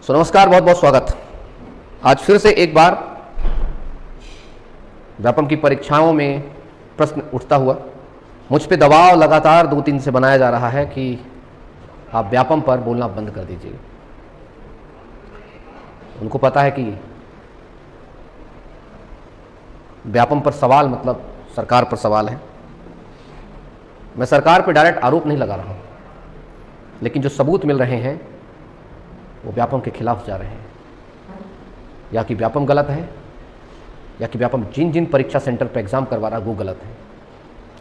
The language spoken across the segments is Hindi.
नमस्कार, बहुत बहुत स्वागत। आज फिर से एक बार व्यापम की परीक्षाओं में प्रश्न उठता हुआ मुझ पे दबाव लगातार 2-3 दिन से बनाया जा रहा है कि आप व्यापम पर बोलना बंद कर दीजिए। उनको पता है कि व्यापम पर सवाल मतलब सरकार पर सवाल है। मैं सरकार पर डायरेक्ट आरोप नहीं लगा रहा हूँ, लेकिन जो सबूत मिल रहे हैं वो व्यापम के खिलाफ जा रहे हैं। या कि व्यापम गलत है, या कि व्यापम जिन जिन परीक्षा सेंटर पर एग्जाम करवा रहा है वो गलत है।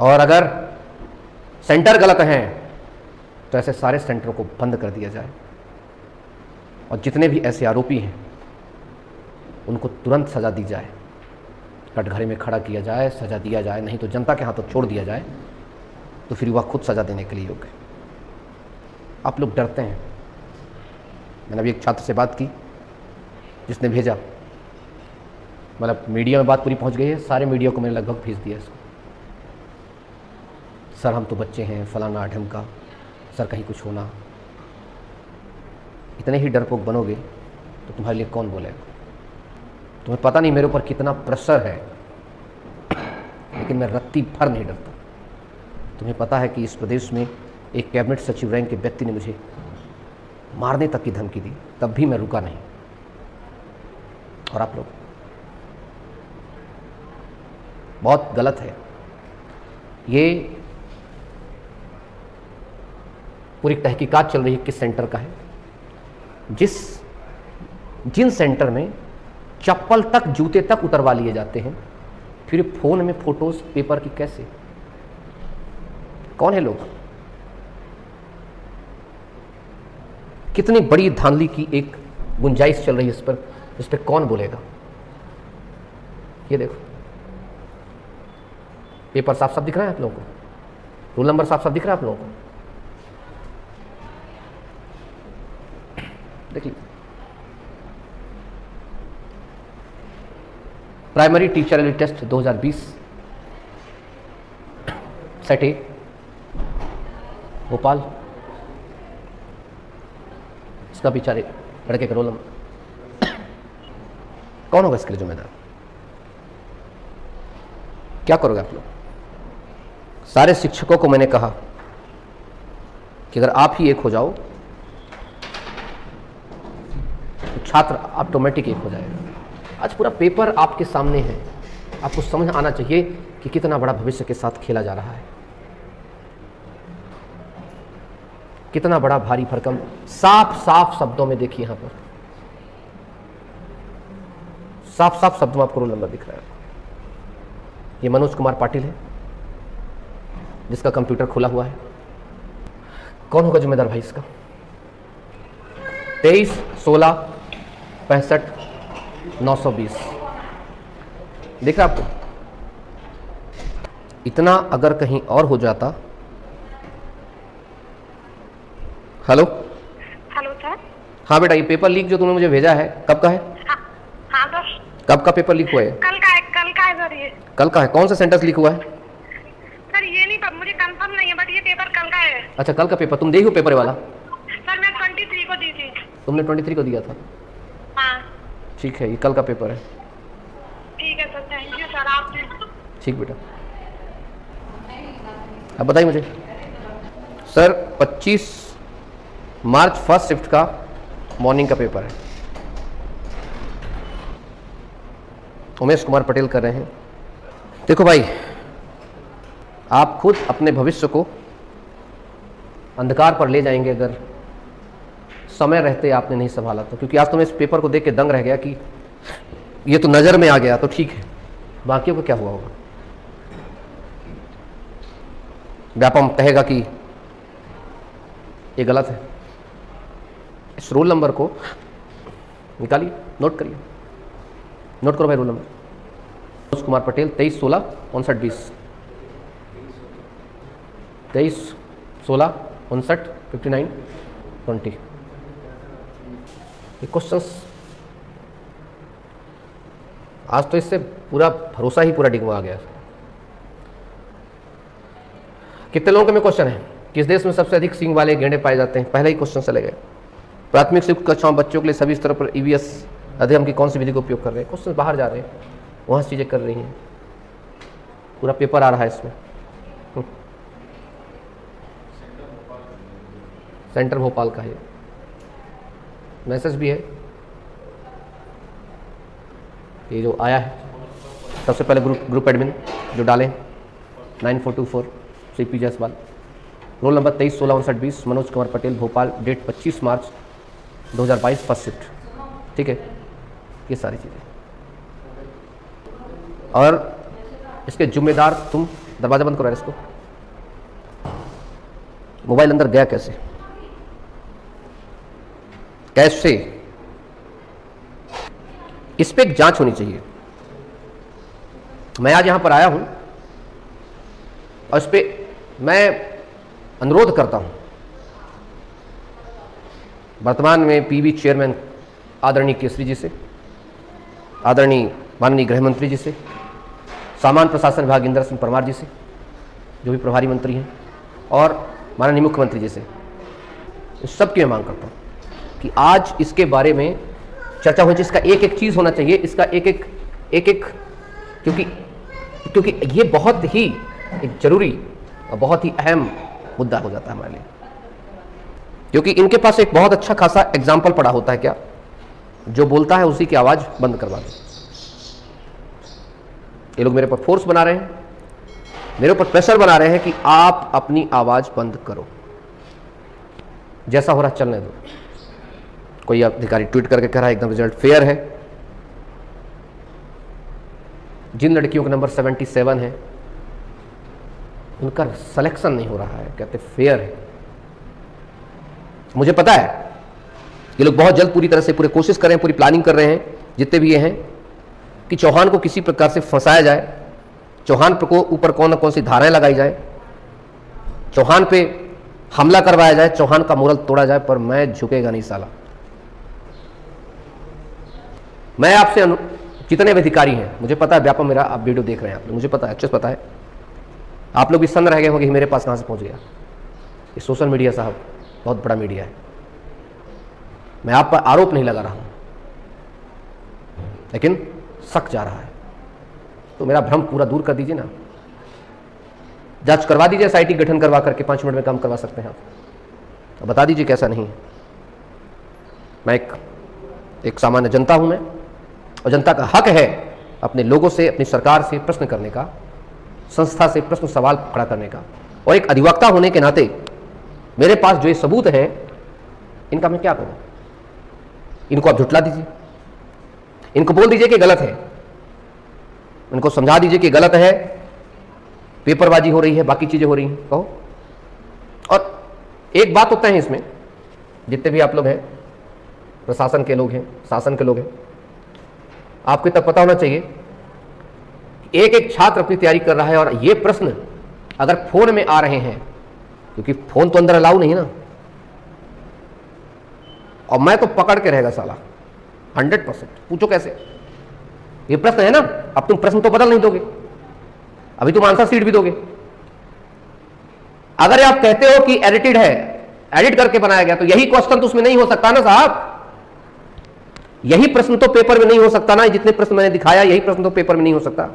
और अगर सेंटर गलत हैं तो ऐसे सारे सेंटरों को बंद कर दिया जाए और जितने भी ऐसे आरोपी हैं उनको तुरंत सज़ा दी जाए, कटघरे में खड़ा किया जाए, सज़ा दिया जाए, नहीं तो जनता के हाथों छोड़ दिया जाए तो फिर वह खुद सज़ा देने के लिए योग्य है। आप लोग डरते हैं। मैंने अभी एक छात्र से बात की जिसने भेजा, मतलब मीडिया में बात पूरी पहुंच गई है, सारे मीडिया को मैंने लगभग भेज दिया इसको। सर हम तो बच्चे हैं, फलाना ढमका, सर कहीं कुछ होना। इतने ही डरपोक बनोगे तो तुम्हारे लिए कौन बोलेगा? तुम्हें पता नहीं मेरे ऊपर कितना प्रेशर है, लेकिन मैं रत्ती भर नहीं डरता। तुम्हें पता है कि इस प्रदेश में एक कैबिनेट सचिव रैंक के व्यक्ति ने मुझे मारने तक की धमकी दी, तब भी मैं रुका नहीं। और आप लोग बहुत गलत है। ये पूरी तहकीकात चल रही है किस सेंटर का है। जिन सेंटर में चप्पल तक, जूते तक उतरवा लिए जाते हैं, फिर फोन में फोटोज पेपर की कैसे? कौन है लोग? कितनी बड़ी धांधली की एक गुंजाइश चल रही है इस पर कौन बोलेगा? ये देखो, पेपर साफ साफ दिख रहा है आप लोगों को, रोल नंबर साफ साफ दिख रहा है आप लोगों को। देखिए, प्राइमरी टीचर एलिट टेस्ट 2020 सेट ए भोपाल, इसका बेचारे लड़के का रोल नंबर। कौन होगा इसके लिए जिम्मेदार? क्या करोगे आप लोग? सारे शिक्षकों को मैंने कहा कि अगर आप ही एक हो जाओ तो छात्र ऑटोमेटिक एक हो जाएगा। आज पूरा पेपर आपके सामने है, आपको समझ आना चाहिए कि कितना बड़ा भविष्य के साथ खेला जा रहा है, कितना बड़ा भारी भरकम। साफ साफ शब्दों में देखिए, यहां पर साफ साफ शब्दों में आपको रोल नंबर दिख रहा है। ये मनोज कुमार पाटिल है जिसका कंप्यूटर खुला हुआ है। कौन होगा जिम्मेदार भाई इसका? 23/16/65/920 दिख रहा आपको? इतना अगर कहीं और हो जाता। Hello hello sir. हाँ बेटा, ये पेपर लीक जो तुमने मुझे भेजा है कब का है? हाँ सर। कब का पेपर लीक हुआ है? कल का है सर। ये कल का है? कौन सा सेंटर से लीक हुआ है? सर ये नहीं, मुझे कंफर्म नहीं है, बट ये पेपर कल का है। अच्छा, कल का पेपर तुम देखो पेपर वाला? सर मैं 23 को दी थी। तुमने 23 को दिया था? हाँ ठीक है, ये कल का पेपर है। ठीक है सर, थैंक यू सर। आप ठीक बेटा, अब बताइए मुझे। सर 25 मार्च फर्स्ट शिफ्ट का मॉर्निंग का पेपर है। उमेश कुमार पटेल कर रहे हैं। देखो भाई, आप खुद अपने भविष्य को अंधकार पर ले जाएंगे अगर समय रहते आपने नहीं संभाला तो। क्योंकि आज तो मैं इस पेपर को देख के दंग रह गया कि ये तो नज़र में आ गया तो ठीक है, बाकियों को क्या हुआ होगा? व्यापम कहेगा कि ये गलत है। इस रोल नंबर को निकालिए, नोट करिए, नोट करो भाई रोल नंबर। मनोज कुमार पटेल 23/16/5920 23/16/59/20। ये क्वेश्चंस आज तो इससे पूरा भरोसा ही पूरा डिगमा आ गया। कितने लोगों के में क्वेश्चन है? किस देश में सबसे अधिक सींग वाले गेंडे पाए जाते हैं? पहले ही क्वेश्चन चले गए। प्राथमिक से उच्च कक्षाओं बच्चों के लिए सभी स्तरों पर ईवीएस अधिगम की कौन सी विधि का उपयोग कर रहे हैं? क्वेश्चन बाहर जा रहे हैं, वहाँ से चीज़ें कर रही हैं, पूरा पेपर आ रहा है इसमें। सेंटर भोपाल का है, मैसेज भी है ये जो आया है। सबसे पहले ग्रुप एडमिन जो डालें 9424 CP Jaiswal, roll number 23165920, Manoj Kumar Patel, Bhopal, date 25 March 2022, first shift. ठीक है, ये सारी चीज़ें। और इसके जिम्मेदार तुम, दरवाजा बंद करो यार इसको। मोबाइल अंदर गया कैसे? कैसे? इस पे एक जांच होनी चाहिए। मैं आज यहां पर आया हूं और इस पे मैं अनुरोध करता हूं वर्तमान में पीबी चेयरमैन आदरणीय केसरी जी से, आदरणीय माननीय गृह मंत्री जी से, सामान्य प्रशासन विभाग इंद्र सिंह परमार जी से जो भी प्रभारी मंत्री हैं, और माननीय मुख्यमंत्री जी से, इस सब की मैं मांग करता हूँ कि आज इसके बारे में चर्चा होनी चाहिए। इसका एक एक चीज़ होना चाहिए, इसका एक एक क्योंकि ये बहुत ही एक जरूरी और बहुत ही अहम मुद्दा हो जाता है हमारे लिए, क्योंकि इनके पास एक बहुत अच्छा खासा एग्जाम्पल पड़ा होता है। क्या जो बोलता है उसी की आवाज़ बंद करवा दो। ये लोग मेरे पर फोर्स बना रहे हैं, मेरे ऊपर प्रेशर बना रहे हैं कि आप अपनी आवाज़ बंद करो, जैसा हो रहा चलने दो। कोई अधिकारी ट्वीट करके कह रहा है एकदम रिजल्ट फेयर है, जिन लड़कियों का नंबर 77 है उनका सिलेक्शन नहीं हो रहा है, कहते फेयर है। मुझे पता है ये लोग बहुत जल्द पूरी तरह से पूरी कोशिश कर रहे हैं, पूरी प्लानिंग कर रहे हैं जितने भी ये हैं, कि चौहान को किसी प्रकार से फंसाया जाए, चौहान को ऊपर कौन न कौन सी धाराएं लगाई जाए, चौहान पे हमला करवाया जाए, चौहान का मोरल तोड़ा जाए। पर मैं झुकेगा नहीं साला। मैं आपसे जितने भी अधिकारी हैं, मुझे पता है व्यापम मेरा आप वीडियो देख रहे हैं, आप लोग, मुझे पता है, अच्छे से पता है। आप लोग भी सन्न रह गए होंगे मेरे पास कहाँ से पहुँच गया। ये सोशल मीडिया साहब बहुत बड़ा मीडिया है। मैं आप पर आरोप नहीं लगा रहा हूँ, लेकिन शक जा रहा है, तो मेरा भ्रम पूरा दूर कर दीजिए ना। जांच करवा दीजिए, SIT गठन करवा करके 5 मिनट में काम करवा सकते हैं आप। तो बता दीजिए कैसा नहीं है। मैं एक सामान्य जनता हूं मैं, और जनता का हक है अपने लोगों से, अपनी सरकार से प्रश्न करने का, संस्था से प्रश्न सवाल खड़ा करने का। और एक अधिवक्ता होने के नाते मेरे पास जो ये सबूत हैं, इनका मैं क्या करूं? इनको आप झुटला दीजिए, इनको बोल दीजिए कि गलत है, इनको समझा दीजिए कि गलत है, पेपरबाजी हो रही है, बाकी चीजें हो रही हैं, कहो। और एक बात होता है इसमें, जितने भी आप लोग हैं, प्रशासन के लोग हैं, शासन के लोग हैं, आपको तब पता होना चाहिए एक एक छात्र अपनी तैयारी कर रहा है, और ये प्रश्न अगर फोन में आ रहे हैं, क्योंकि फोन तो अंदर अलाउ नहीं है ना, और मैं तो पकड़ के रहेगा साला 100%। पूछो कैसे? ये प्रश्न है ना, अब तुम प्रश्न तो बदल नहीं दोगे, अभी तुम आंसर शीट भी दोगे। अगर आप कहते हो कि एडिटेड है, एडिट करके बनाया गया, तो यही क्वेश्चन तो उसमें नहीं हो सकता ना साहब। यही प्रश्न तो पेपर में नहीं हो सकता ना, जितने प्रश्न मैंने दिखाया यही प्रश्न तो पेपर में नहीं हो सकता।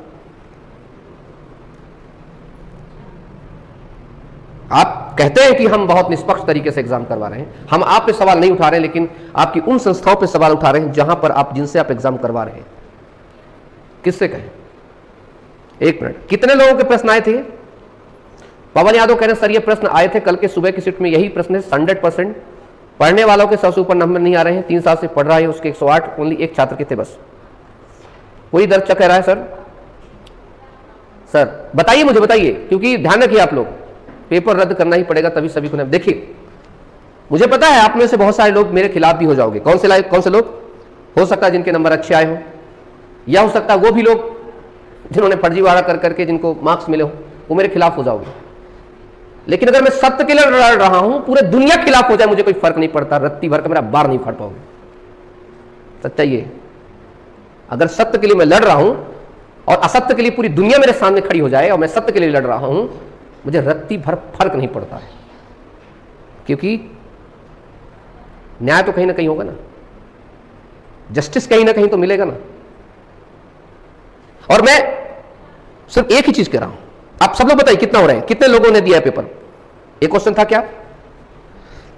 आप कहते हैं कि हम बहुत निष्पक्ष तरीके से एग्जाम करवा रहे हैं, हम आप पे सवाल नहीं उठा रहे, लेकिन आपकी उन संस्थाओं पे सवाल उठा रहे हैं जहां पर आप, जिनसे आप एग्जाम करवा रहे हैं। किससे कहें? एक मिनट, कितने लोगों के प्रश्न आए थे? पवन यादव कह रहे हैं सर ये प्रश्न आए थे कल के सुबह की शिफ्ट में, यही प्रश्न है 100%। पढ़ने वालों के 100 से ऊपर नंबर नहीं आ रहे हैं, 3 साल से पढ़ रहा है, उसके 108 ओनली एक छात्र के थे बस। कोई दर्द कह रहा है सर बताइए, मुझे बताइए, क्योंकि ध्यान रखिए आप लोग, पेपर रद्द करना ही पड़ेगा, तभी सभी को। देखिए मुझे पता है आप में से बहुत सारे लोग मेरे खिलाफ भी हो जाओगे। कौन से लोग? हो सकता है जिनके नंबर अच्छे आए हो, या हो सकता है वो भी लोग जिन्होंने फर्जीवाड़ा कर करके जिनको मार्क्स मिले हो, वो मेरे खिलाफ हो जाओगे। लेकिन अगर मैं सत्य के लिए लड़ रहा हूं, पूरे दुनिया खिलाफ हो जाए मुझे कोई फर्क नहीं पड़ता, रत्ती भर का मेरा बार नहीं फाड़ पाओगे। सच्चाई ये, अगर सत्य के लिए मैं लड़ रहा हूं और असत्य के लिए पूरी दुनिया मेरे सामने खड़ी हो जाए और मैं सत्य के लिए लड़ रहा हूं, मुझे रत्ती भर फर्क नहीं पड़ता है। क्योंकि न्याय तो कहीं ना कहीं होगा ना, जस्टिस कहीं ना कहीं तो मिलेगा ना। और मैं सिर्फ एक ही चीज कह रहा हूं, आप सब लोग बताइए कितना हो रहे हैं, कितने लोगों ने दिया है पेपर। एक क्वेश्चन था क्या,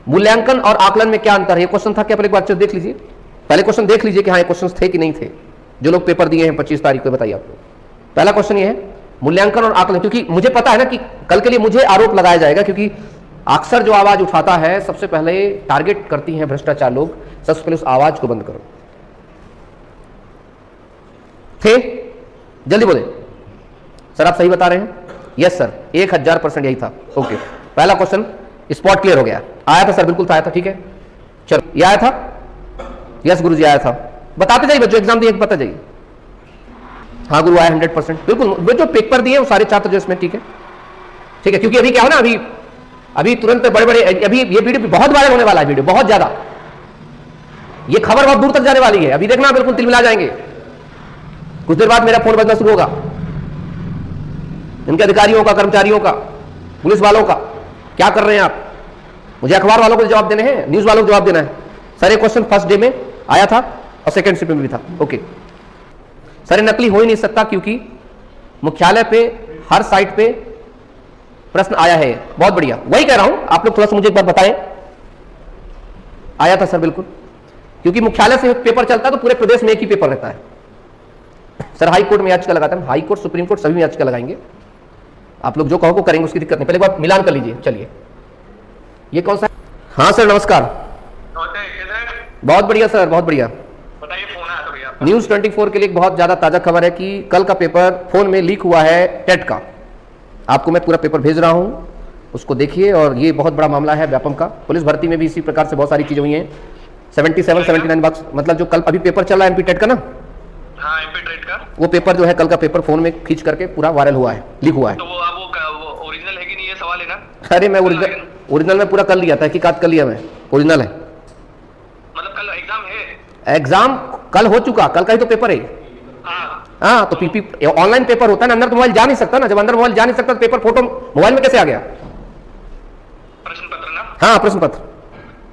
मूल्यांकन और आकलन में क्या अंतर है, ये क्वेश्चन था क्या, पहले एक बार देख लीजिए, पहले क्वेश्चन देख लीजिए कि हाँ ये क्वेश्चन थे कि नहीं थे। जो लोग पेपर दिए हैं 25 तारीख को, बताइए आपको। पहला क्वेश्चन ये है मूल्यांकन और आकलन, क्योंकि मुझे पता है ना कि कल के लिए मुझे आरोप लगाया जाएगा, क्योंकि अक्सर जो आवाज उठाता है सबसे पहले टारगेट करती हैं भ्रष्टाचार लोग, सबसे पहले उस आवाज को बंद करो। थे, जल्दी बोले सर, आप सही बता रहे हैं। यस सर, 1000% यही था। ओके, पहला क्वेश्चन स्पॉट क्लियर हो गया। आया था सर, बिल्कुल था, आया था, ठीक है। चलो, ये आया था, यस गुरु जी आया था। बताते जाइए बच्चों, एग्जाम दिए बता जाइए। हाँ गुरु आया 100%, बिल्कुल। जो पेपर दिए वो सारे छात्र जो इसमें, ठीक है ठीक है, क्योंकि अभी क्या हो ना, अभी तुरंत बड़े बड़े, अभी ये वीडियो बहुत वायरल होने वाला है, वीडियो बहुत ज्यादा, ये खबर बहुत दूर तक जाने वाली है। अभी देखना बिल्कुल तिलमिला जाएंगे, कुछ देर बाद मेरा फोन बजना शुरू होगा, इनके अधिकारियों का, कर्मचारियों का, पुलिस वालों का, क्या कर रहे हैं आप। मुझे अखबार वालों को जवाब देने हैं, न्यूज वालों को जवाब देना है। सर ये क्वेश्चन फर्स्ट डे में आया था और सेकंड शिफ्ट में भी था। ओके सर, नकली हो ही नहीं सकता क्योंकि मुख्यालय पे हर साइट पे प्रश्न आया है। बहुत बढ़िया, वही कह रहा हूं, आप लोग थोड़ा सा मुझे एक बार बताएं। आया था सर, बिल्कुल, क्योंकि मुख्यालय से पेपर चलता है तो पूरे प्रदेश में एक ही पेपर रहता है। सर हाई कोर्ट में याचिका लगाते हैं, हाई कोर्ट, सुप्रीम कोर्ट, सभी में याचिका लगाएंगे। आप लोग जो कहो को करेंगे, उसकी दिक्कत नहीं। पहले बात मिलान कर लीजिए। चलिए, ये कौन सा। हाँ सर नमस्कार। बहुत बढ़िया सर, बहुत बढ़िया। बताइए, फोन आया था भैया। न्यूज 24 के लिए बहुत ज्यादा ताजा खबर है कि कल का पेपर फोन में लीक हुआ है, टेट का। आपको मैं पूरा पेपर भेज रहा हूं, उसको देखिए। और ये बहुत बड़ा मामला है व्यापम का। पुलिस भर्ती में भी इसी प्रकार से बहुत सारी चीजें हुई हैं। 77 79 मार्क्स, मतलब जो कल अभी पेपर चल रहा है एमपी टेट का ना, हाँ एमपी टेट का, वो पेपर जो है कल का पेपर फोन में खींच करके पूरा वायरल हुआ है, लीक हुआ है। तो वो ओरिजिनल है कि नहीं, ये सवाल है ना। अरे मैं ओरिजिनल में पूरा कर लिया था, तहकीकात कर लिया मैं, ओरिजिनल है। मतलब कल एग्जाम है? एग्जाम कल हो चुका, कल का ही तो पेपर है। हाँ तो पीपी ऑनलाइन पेपर होता है ना, अंदर तो मोबाइल जा नहीं सकता ना। जब अंदर मोबाइल जा नहीं सकता तो पेपर फोटो मोबाइल में कैसे आ गया। प्रश्न पत्र ना? हाँ प्रश्न पत्र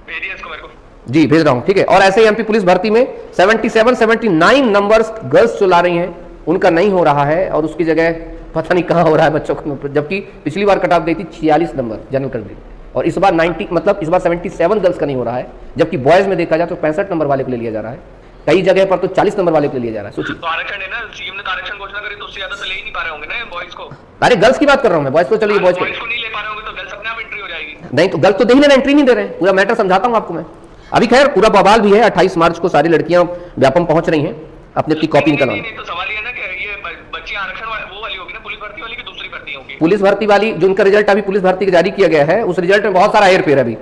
भेजिए इसको मेरे को। जी भेज रहा हूँ, ठीक है। और ऐसे ही एमपी पुलिस भर्ती में 77 79 नंबर्स गर्ल्स जो ला रही हैं उनका नहीं हो रहा है, और उसकी जगह पता नहीं कहाँ हो रहा है बच्चों को। जबकि पिछली बार कट ऑफ गई थी 46 नंबर जनरल कैटेगरी, और इस बार 90, मतलब इस बार 77 गर्ल्स का नहीं हो रहा है। जबकि बॉयज में देखा जाए तो 65 नंबर वाले को ले लिया जा रहा है, कई जगह पर तो 40 नंबर वाले को ले लिया जा रहा है। सोचिए, तो आरक्षण है ना, सीएम ने आरक्षण घोषणा करी तो उससे ज्यादा तो ले ही नहीं पा रहे होंगे ना बॉयज को। अरे गर्ल्स की बात कर रहा हूँ मैं, बॉयज को चलिए, बॉयज को नहीं ले पा रहे होंगे तो गर्ल्स अपने आप एंट्री हो जाएगी। नहीं तो गर्ल्स तो दे ही ना, एंट्री नहीं दे रहे हैं। पूरा मैटर समझाता हूँ आपको मैं। अभी खैर पूरा बवाल भी है, 28 मार्च को सारी लड़कियां व्यापम पहुंच रही हैं अपनी अपनी कॉपी निकलवाने। तो सवाल ये है ना कि ये बच्ची आरक्षण वो वाली होगी ना, पुलिस भर्ती वाली की दूसरी भर्ती होगी? पुलिस भर्ती वाली, जो उनका रिजल्ट अभी पुलिस भर्ती का जारी किया गया है, उस रिजल्ट में बहुत सारा हेर फेर अभी।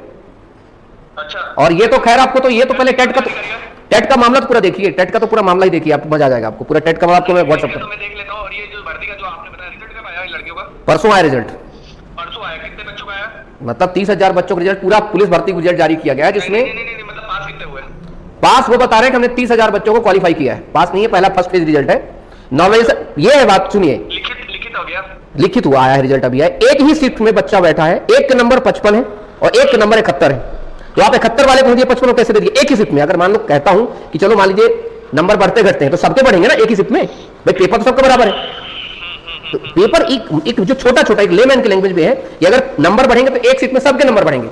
अच्छा, और ये तो खैर आपको तो, ये तो पहले टेट का मामला तो पूरा देखिए, टेट का तो पूरा मामला ही देखिए, आपको मजा आ जाएगा। आपको पूरा टेट का मामला आपको मैं व्हाट्सएप तो मैं देख लेता हूं। और ये जो भर्ती का जो आपने बताया, रिजल्ट कब आया लड़कियों का? परसों आया रिजल्ट। परसों आया? कितने बच्चों का आया? मतलब 30,000 बच्चों का रिजल्ट, पूरा पुलिस भर्ती का रिजल्ट जारी किया गया है, जिसमें नहीं, मतलब पास कितने हुए? पास वो बता रहे हैं कि हमने 30,000 बच्चों को क्वालिफाई किया है। पास नहीं है, पहला फर्स्ट फेज रिजल्ट है। नॉर्मल ये है बात, सुनिए, लिखित हो गया, लिखित हुआ आया है रिजल्ट अभी है। एक ही शिफ्ट में बच्चा बैठा है, एक के नंबर 55 है और एक के नंबर 71 है। तो आप 71 वाले को दिए, 55 को कैसे दे दिए? एक ही शिफ्ट में। अगर मान लो कहता हूं कि चलो मान लीजिए नंबर बढ़ते घटते हैं तो सबके बढ़ेंगे ना एक ही शिफ्ट में, भाई पेपर तो सबका बराबर है। तो पेपर एक जो छोटा छोटा एक लेमैन की लैंग्वेज में है कि अगर नंबर बढ़ेंगे तो एक शिफ्ट में सबके नंबर बढ़ेंगे।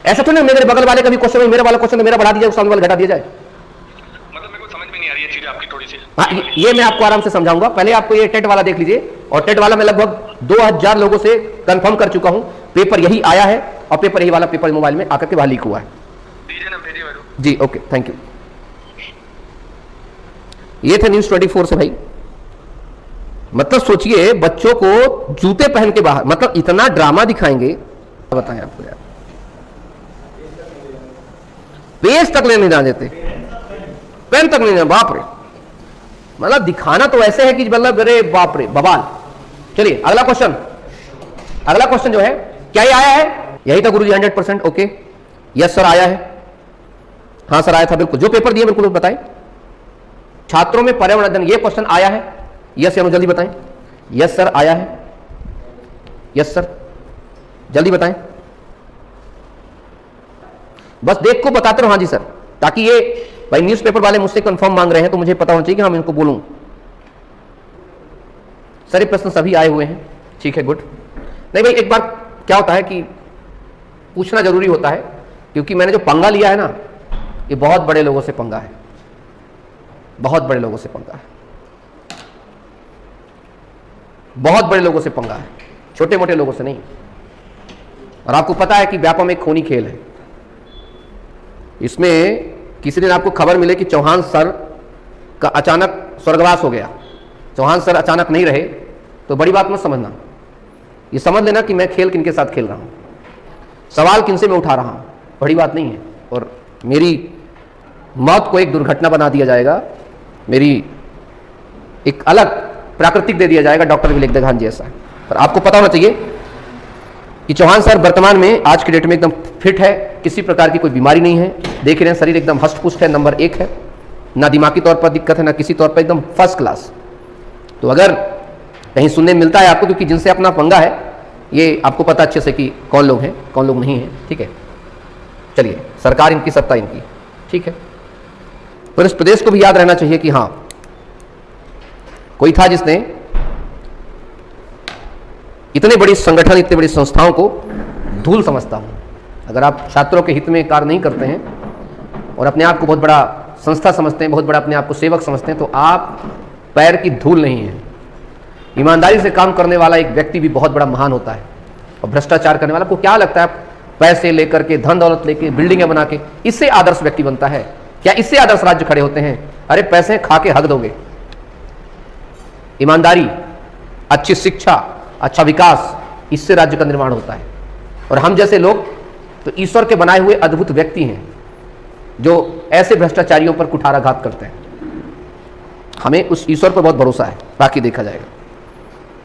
ऐसा तो नहीं मेरे बगल वाले का भी क्वेश्चन, मेरे वाला क्वेश्चन मेरा बढ़ा दिया जाए, सामने वाला घटा दिया जाए। मतलब मेरे को समझ में नहीं आ रही है चीज आपकी थोड़ी सी। हाँ ये मैं आपको आराम से समझाऊंगा। पहले आपको ये टेट वाला देख लीजिए, और टेट वाला मैं लगभग 2000 लोगों से कंफर्म कर चुका हूं, पेपर यही आया है और पेपर यही वाला पेपर मोबाइल में आकर के बाहर लीक हुआ है। जी ओके, थैंक यू। ये थे न्यूज 24 से भाई। मतलब सोचिए, बच्चों को जूते पहन के बाहर, मतलब इतना ड्रामा दिखाएंगे, बताएं आपको यार, पेज तक नहीं जाने देते, पेन तक नहीं, बाप रे। मतलब दिखाना तो ऐसे है कि मतलब अरे बाप रे बवाल। चलिए अगला क्वेश्चन, अगला क्वेश्चन जो है, क्या ये आया है? यही था गुरुजी 100%। ओके, यस सर आया है। हाँ सर आया था, बिल्कुल। जो पेपर दिए बिल्कुल बताएं। छात्रों में पर्यावरण अध्ययन, ये क्वेश्चन आया है? यस या नो, जल्दी बताएं। यस सर आया है, यस सर, जल्दी बताएं। बस देख को बताते रहो हाँ जी सर, ताकि ये भाई न्यूज़पेपर वाले मुझसे कंफर्म मांग रहे हैं तो मुझे पता होना चाहिए कि हम इनको बोलूं। सर ये प्रश्न सभी आए हुए हैं, ठीक है, गुड। नहीं भाई, एक बार क्या होता है कि पूछना जरूरी होता है, क्योंकि मैंने जो पंगा लिया है ना, ये बहुत बड़े लोगों से पंगा है, बहुत बड़े लोगों से पंगा है, बहुत बड़े लोगों से पंगा है, छोटे मोटे लोगों से नहीं। और आपको पता है कि व्यापम एक खूनी खेल है। इसमें किसी दिन आपको खबर मिले कि चौहान सर का अचानक स्वर्गवास हो गया, चौहान सर अचानक नहीं रहे, तो बड़ी बात मत समझना। ये समझ लेना कि मैं खेल किनके साथ खेल रहा हूं, सवाल किनसे मैं उठा रहा हूं, बड़ी बात नहीं है। और मेरी मौत को एक दुर्घटना बना दिया जाएगा, मेरी एक अलग प्राकृतिक दे दिया जाएगा, डॉक्टर भी लिख देगा हाँ जी ऐसा है। पर आपको पता होना चाहिए कि चौहान सर वर्तमान में आज की डेट में एकदम फिट है, किसी प्रकार की कोई बीमारी नहीं है, देख रहे हैं शरीर एकदम हष्ट-पुष्ट है, नंबर 1 है, ना दिमागी तौर पर दिक्कत है, ना किसी तौर पर, एकदम फर्स्ट क्लास। तो अगर कहीं सुनने मिलता है आपको, क्योंकि जिनसे अपना पंगा है ये आपको पता अच्छे से कि कौन लोग हैं कौन लोग नहीं हैं, ठीक है। चलिए, सरकार इनकी, सत्ता इनकी, ठीक है। पर इस प्रदेश को भी याद रहना चाहिए कि हाँ, कोई था जिसने इतने बड़ी संगठन, इतनी बड़ी संस्थाओं को धूल समझता हूं। अगर आप छात्रों के हित में कार्य नहीं करते हैं और अपने आप को बहुत बड़ा संस्था समझते हैं, बहुत बड़ा अपने आप को सेवक समझते हैं, तो आप पैर की धूल नहीं है। ईमानदारी से काम करने वाला एक व्यक्ति भी बहुत बड़ा महान होता है, और भ्रष्टाचार करने वाला को क्या लगता है पैसे लेकर के, धन दौलत लेके, बिल्डिंगें बना के, इससे आदर्श व्यक्ति बनता है क्या? इससे आदर्श राज्य खड़े होते हैं? अरे पैसे खा के हक दोगे। ईमानदारी, अच्छी शिक्षा, अच्छा विकास, इससे राज्य का निर्माण होता है। और हम जैसे लोग तो ईश्वर के बनाए हुए अद्भुत व्यक्ति हैं जो ऐसे भ्रष्टाचारियों पर कुठाराघात करते हैं। हमें उस ईश्वर पर बहुत भरोसा है, बाकी देखा जाएगा।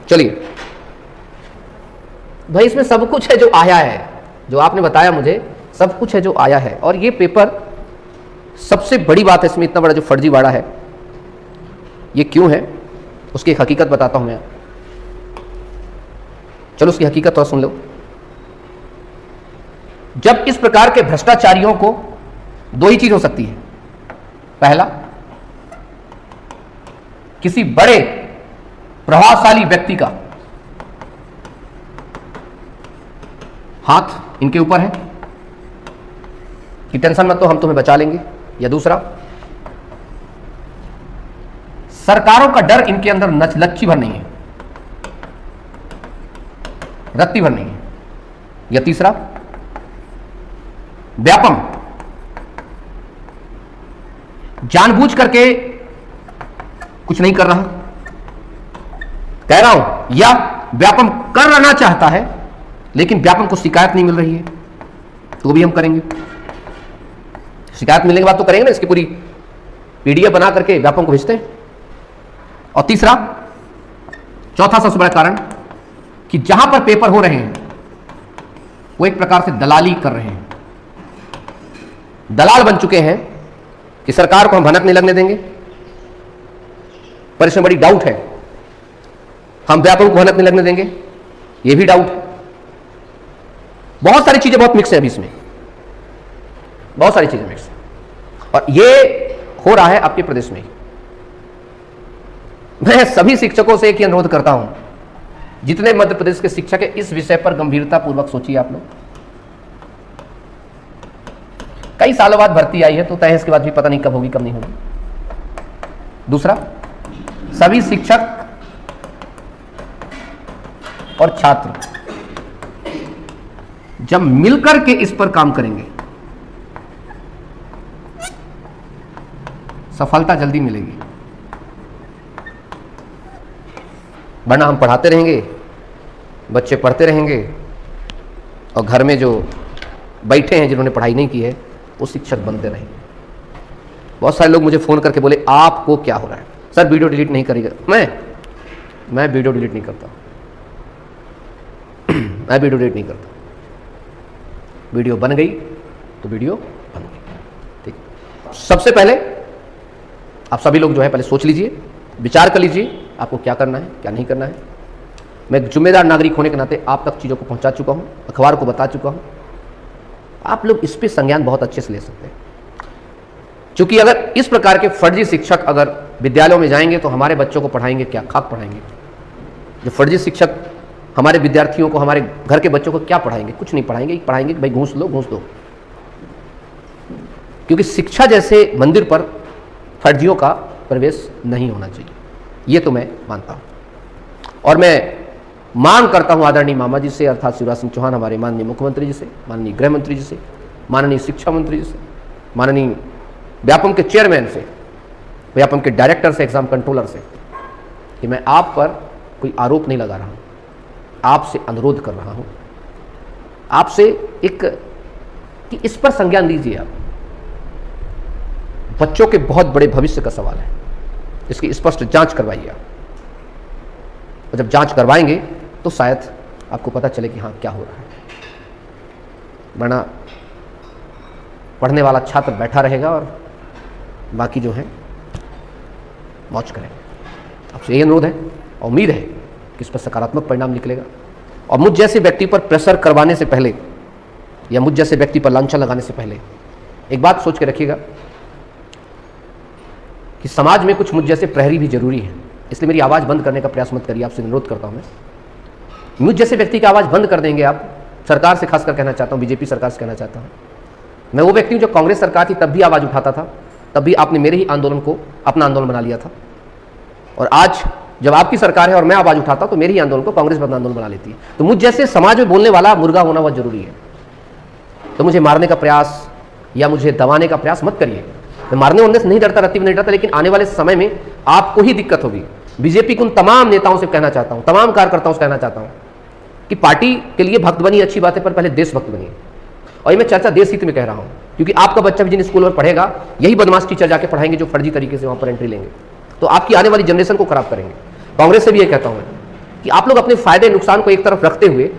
चलिए भाई, इसमें सब कुछ है जो आया है, जो आपने बताया मुझे, सब कुछ है जो आया है। और ये पेपर, सबसे बड़ी बात है इसमें, इतना बड़ा जो फर्जीवाड़ा है ये क्यों है, उसकी एक हकीकत बताता हूं मैं। चलो उसकी हकीकत तो सुन लो। जब इस प्रकार के भ्रष्टाचारियों को, दो ही चीज हो सकती है। पहला, किसी बड़े प्रभावशाली व्यक्ति का हाथ इनके ऊपर है कि टेंशन मत, तो हम तुम्हें बचा लेंगे। या दूसरा, सरकारों का डर इनके अंदर लच्छी भर नहीं है, रत्ती भर नहीं है। या तीसरा, व्यापम जानबूझ करके कुछ नहीं कर रहा, कह रहा हूं, या व्यापम करना चाहता है लेकिन व्यापम को शिकायत नहीं मिल रही है, तो भी हम करेंगे। शिकायत मिलने के बाद तो करेंगे ना, इसकी पूरी पीडीएफ बना करके व्यापम को भेजते हैं। और तीसरा, चौथा सबसे बड़ा कारण कि जहां पर पेपर हो रहे हैं वो एक प्रकार से दलाली कर रहे हैं, दलाल बन चुके हैं कि सरकार को हम भनक नहीं लगने देंगे। पर इसमें बड़ी डाउट है, हम व्यापम को भनक नहीं लगने देंगे, ये भी डाउट है। बहुत सारी चीजें बहुत मिक्स है अभी इसमें, बहुत सारी चीजें मिक्स है। और ये हो रहा है आपके प्रदेश में। मैं सभी शिक्षकों से एक ही अनुरोध करता हूं, जितने मध्य प्रदेश के शिक्षक है, इस विषय पर गंभीरता पूर्वक सोचिए आप लोग। कई सालों बाद भर्ती आई है, तो तय इसके बाद भी पता नहीं कब होगी कब नहीं होगी। दूसरा, सभी शिक्षक और छात्र जब मिलकर के इस पर काम करेंगे, सफलता जल्दी मिलेगी। वरना हम पढ़ाते रहेंगे, बच्चे पढ़ते रहेंगे, और घर में जो बैठे हैं जिन्होंने पढ़ाई नहीं की है वो शिक्षक बनते रहेंगे। बहुत सारे लोग मुझे फ़ोन करके बोले, आपको क्या हो रहा है सर, वीडियो डिलीट नहीं करेगा। मैं वीडियो डिलीट नहीं करता मैं वीडियो डिलीट नहीं करता। वीडियो बन गई तो वीडियो बन गई, ठीक। सबसे पहले आप सभी लोग जो है पहले सोच लीजिए, विचार कर लीजिए आपको क्या करना है क्या नहीं करना है। मैं एक जिम्मेदार नागरिक होने के नाते आप तक चीज़ों को पहुंचा चुका हूं, अखबार को बता चुका हूं। आप लोग इस पे संज्ञान बहुत अच्छे से ले सकते हैं, क्योंकि अगर इस प्रकार के फर्जी शिक्षक अगर विद्यालयों में जाएंगे तो हमारे बच्चों को पढ़ाएंगे क्या, खाक पढ़ाएंगे। जो फर्जी शिक्षक हमारे विद्यार्थियों को, हमारे घर के बच्चों को क्या पढ़ाएंगे, कुछ नहीं पढ़ाएंगे। पढ़ाएंगे कि भाई घूस लो घूस दो, क्योंकि शिक्षा जैसे मंदिर पर फर्जियों का प्रवेश नहीं होना चाहिए, ये तो मैं मानता हूँ। और मैं मांग करता हूँ आदरणीय मामा जी से, अर्थात शिवराज सिंह चौहान, हमारे माननीय मुख्यमंत्री जी से, माननीय गृह मंत्री जी से, माननीय शिक्षा मंत्री जी से, माननीय व्यापम के चेयरमैन से, व्यापम के डायरेक्टर से, एग्जाम कंट्रोलर से, कि मैं आप पर कोई आरोप नहीं लगा रहा हूँ, आपसे अनुरोध कर रहा हूँ, आपसे एक कि इस पर संज्ञान लीजिए। आप बच्चों के बहुत बड़े भविष्य का सवाल है, इसकी स्पष्ट जांच करवाइए आप। और जब जांच करवाएंगे तो शायद आपको पता चले कि हाँ क्या हो रहा है, वरना पढ़ने वाला छात्र बैठा रहेगा और बाकी जो है मौज करेंगे। आपसे ये अनुरोध है और उम्मीद है कि इस पर सकारात्मक परिणाम निकलेगा। और मुझ जैसे व्यक्ति पर प्रेशर करवाने से पहले या मुझ जैसे व्यक्ति पर लांछन लगाने से पहले एक बात सोच के रखिएगा कि समाज में कुछ मुझ जैसे प्रहरी भी जरूरी है, इसलिए मेरी आवाज़ बंद करने का प्रयास मत करिए, आपसे अनुरोध करता हूं मैं। मुझ जैसे व्यक्ति की आवाज़ बंद कर देंगे आप, सरकार से खासकर कहना चाहता हूं, बीजेपी सरकार से कहना चाहता हूं। मैं वो व्यक्ति हूं जो कांग्रेस सरकार थी तब भी आवाज़ उठाता था, तब भी आपने मेरे ही आंदोलन को अपना आंदोलन बना लिया था। और आज जब आपकी सरकार है और मैं आवाज़ उठाता हूं तो मेरे ही आंदोलन को कांग्रेस अपना आंदोलन बना लेती है। तो मुझ जैसे समाज में बोलने वाला मुर्गा होना बहुत जरूरी है। तो मुझे मारने का प्रयास या मुझे दबाने का प्रयास मत करिए। मैं मारने वाले से नहीं डरता, रत्ती में नहीं डरता, लेकिन आने वाले समय में आपको ही दिक्कत होगी। बीजेपी के उन तमाम नेताओं से कहना चाहता हूं, तमाम कार्यकर्ताओं से कहना चाहता हूं कि पार्टी के लिए भक्त बनिए, अच्छी बात है, पर पहले देशभक्त बनिए। और ये मैं चर्चा देश हित में कह रहा हूं, क्योंकि आपका बच्चा भी जिन स्कूल में पढ़ेगा यही बदमाश टीचर जाके पढ़ाएंगे जो फर्जी तरीके से वहां पर एंट्री लेंगे, तो आपकी आने वाली जनरेशन को खराब करेंगे। कांग्रेस से भी ये कहता हूं कि आप लोग अपने फायदे नुकसान को एक तरफ रखते हुए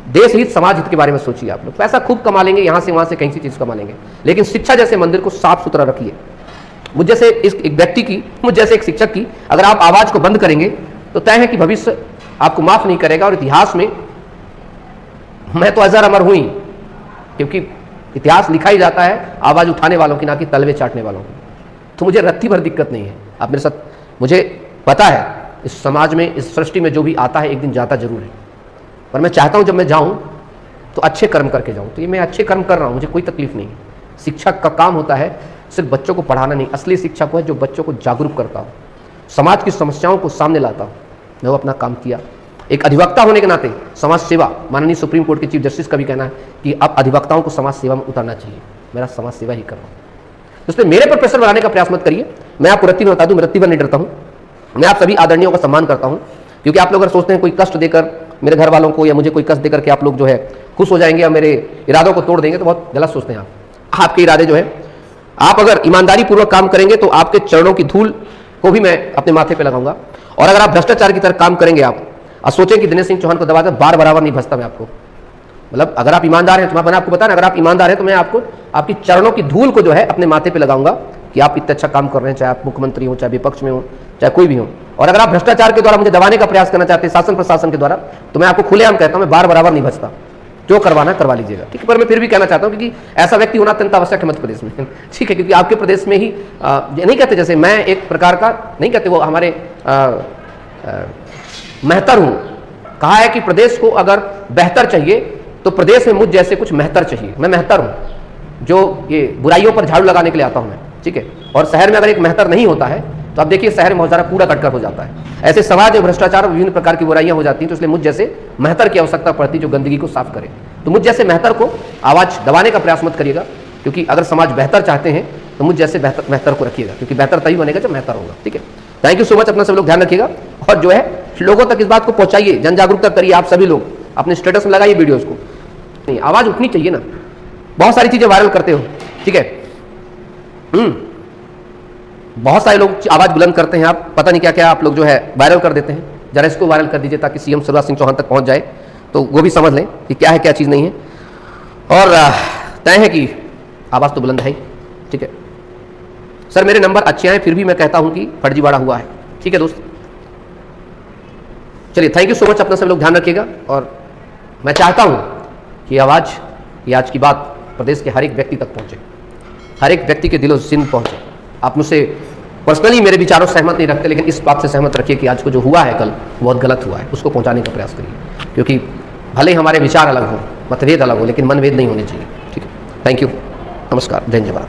देश हित समाज हित के बारे में सोचिए। आप लोग पैसा खूब कमा लेंगे, यहां से वहां से कहीं सी चीज कमा लेंगे, लेकिन शिक्षा जैसे मंदिर को साफ सुथरा रखिए। मुझ जैसे एक व्यक्ति की, मुझ जैसे एक शिक्षक की अगर आप आवाज को बंद करेंगे तो तय है कि भविष्य आपको माफ नहीं करेगा। और इतिहास में मैं तो अजर अमर हुई, क्योंकि इतिहास लिखा ही जाता है आवाज उठाने वालों की, ना कि तलवे चाटने वालों की। तो मुझे रत्ती भर दिक्कत नहीं है, आप मेरे साथ, मुझे पता है इस समाज में, इस सृष्टि में जो भी आता है एक दिन जाता जरूर है, पर मैं चाहता हूं जब मैं जाऊं तो अच्छे कर्म करके जाऊं। तो ये मैं अच्छे कर्म कर रहा हूं, मुझे कोई तकलीफ नहीं है। शिक्षक का काम होता है सिर्फ बच्चों को पढ़ाना नहीं, असली शिक्षक वो है जो बच्चों को जागरूक करता हो, समाज की समस्याओं को सामने लाता हो। मैं वो अपना काम किया। एक अधिवक्ता होने के नाते समाज सेवा, माननीय सुप्रीम कोर्ट के चीफ जस्टिस का भी कहना है कि अब अधिवक्ताओं को समाज सेवा में उतारना चाहिए। मेरा समाज सेवा ही कर रहा हूँ, तो इसलिए मेरे पर प्रेशर बनाने का प्रयास मत करिए। मैं आपको रत्ती भर बता दूं, मैं रत्ती भर नहीं डरता हूँ। मैं आप सभी आदरणीयों का सम्मान करता हूँ, क्योंकि आप लोग अगर सोचते हैं कोई कष्ट देकर मेरे घर वालों को या मुझे कोई कष्ट देकर के आप लोग जो है खुश हो जाएंगे या मेरे इरादों को तोड़ देंगे, तो बहुत गलत सोचते हैं आप। आपके इरादे जो है, आप अगर ईमानदारी पूर्वक काम करेंगे तो आपके चरणों की धूल को भी मैं अपने माथे पे लगाऊंगा। और अगर आप भ्रष्टाचार की तरह काम करेंगे, आप और सोचें कि दिनेश सिंह चौहान को दबाकर बार बराबर नहीं भजता मैं आपको, मतलब अगर आप ईमानदार हैं तो मैंने आपको बताया, अगर आप ईमानदार हैं तो मैं आपको आपकी चरणों की धूल को जो है अपने माथे पे लगाऊंगा कि आप इतना अच्छा काम कर रहे हैं, चाहे आप मुख्यमंत्री हो, चाहे विपक्ष में हो, चाहे कोई भी हो। और अगर आप भ्रष्टाचार के द्वारा मुझे दबाने का प्रयास करना चाहते हैं, शासन प्रशासन के द्वारा, तो मैं आपको खुलेआम कहता हूं मैं बार बराबर नहीं भजता, जो करवाना करवा लीजिएगा, ठीक है। पर मैं फिर भी कहना चाहता हूं क्योंकि ऐसा व्यक्ति होना अत्यंत आवश्यक है मध्य प्रदेश में, ठीक है, क्योंकि आपके प्रदेश में ही नहीं कहते, जैसे मैं एक प्रकार का नहीं कहते, वो हमारे महतर हूं, कहा है कि प्रदेश को अगर बेहतर चाहिए तो प्रदेश में मुझ जैसे कुछ महतर चाहिए। मैं महतर हूं जो ये बुराइयों पर झाड़ू लगाने के लिए आता हूं मैं, ठीक है। और शहर में अगर एक महतर नहीं होता है तो आप देखिए शहर में बहुत सारा कूड़ा कटकर हो जाता है। ऐसे समाज में भ्रष्टाचार और विभिन्न प्रकार की बुराइयां हो जाती हैं, तो इसलिए मुझ जैसे महतर की आवश्यकता पड़ती है जो गंदगी को साफ करे। तो मुझ जैसे महतर को आवाज दबाने का प्रयास मत करिएगा, क्योंकि अगर समाज बेहतर चाहते हैं तो मुझ जैसे महतर को रखिएगा, क्योंकि बेहतर तभी बनेगा जब महतर होगा, ठीक है। थैंक यू सो मच, अपना सब लोग ध्यान रखिएगा और जो है लोगों तक इस बात को पहुंचाइए, जन जागरूकता करिए। आप सभी लोग अपने स्टेटस में लगाइए वीडियोस को, नहीं आवाज उठनी चाहिए ना। बहुत सारी चीजें वायरल करते हो, ठीक है, बहुत सारे लोग आवाज बुलंद करते हैं, आप पता नहीं क्या क्या आप लोग जो है वायरल कर देते हैं। जरा इसको वायरल कर दीजिए ताकि सीएम शिवराज सिंह चौहान तक पहुंच जाए, तो वो भी समझ लें कि क्या है क्या चीज़ नहीं है। और तय है कि आवाज़ तो बुलंद है, ठीक है। सर मेरे नंबर अच्छे हैं, फिर भी मैं कहता हूं कि फर्जीवाड़ा हुआ है, ठीक है दोस्त। चलिए थैंक यू सो मच, अपना सब लोग ध्यान रखिएगा। और मैं चाहता हूं कि आवाज़, ये आज की बात प्रदेश के हर एक व्यक्ति तक पहुँचे, हर एक व्यक्ति के दिलो जिंद पहुँचे। आप मुझसे पर्सनली मेरे विचारों से सहमत नहीं रखते, लेकिन इस बात से सहमत रखिए कि आज को जो हुआ है कल बहुत गलत हुआ है, उसको पहुँचाने का प्रयास करिए, क्योंकि भले ही हमारे विचार अलग हों, मतभेद अलग हो, लेकिन मनभेद नहीं होने चाहिए। ठीक है, थैंक यू, नमस्कार, जय हिंद, जय भारत।